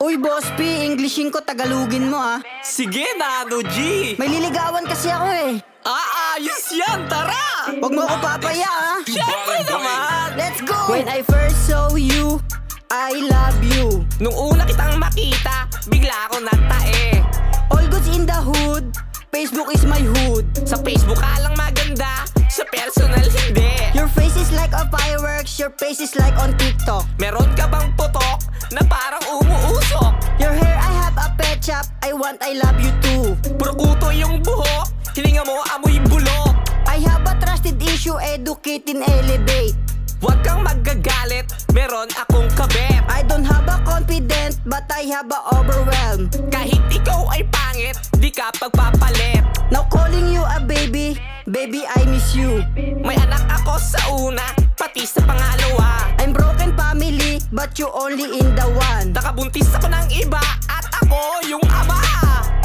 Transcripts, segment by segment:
Uy, Boss P, Englishin ko, Tagalogin mo ah. Sige, Nano G! May liligawan kasi ako eh. Ayos yan! Tara! Huwag mo ako papaya ah. Siyempre naman! Let's go! When I first saw you, I love you. Nung una kitang makita, bigla ako natae. All goods in the hood, Facebook is my hood. Sa Facebook ka lang maganda, sa personal hindi. Your face is like a fireworks, your face is like on TikTok. Meron ka bang putok na parang umuusok? Your hair, I have a pet shop, I want, I love you too. Puro kuto yung buhok, hininga mo amoy bulok. I have a trusted issue, educate and elevate. Huwag kang magagalit, meron akong kabet. I don't have a confident, but I have a overwhelm. Kahit ikaw ay pangit, di ka pagpapalit. Now calling you a baby, baby I miss you. May anak ako sa una, pati sa pangalawa. I'm broken family, but you only in the one. Nakabuntis ako ng iba, at ako yung ama.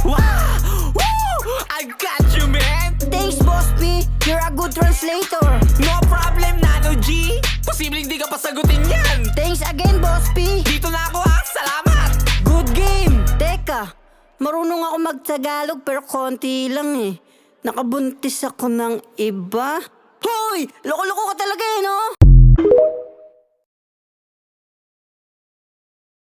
Wow! Woo! I got you, man! Thanks, Boss P, you're a good translator. No problem, Nano G! Posibleng di ka pasagutin yan! Thanks again, Boss P. Dito na ako ha! Salamat! Good game! Teka, marunong ako mag-Tagalog pero konti lang eh. Nakabuntis ako ng iba. Hoy! Loko-loko ka talaga eh, no?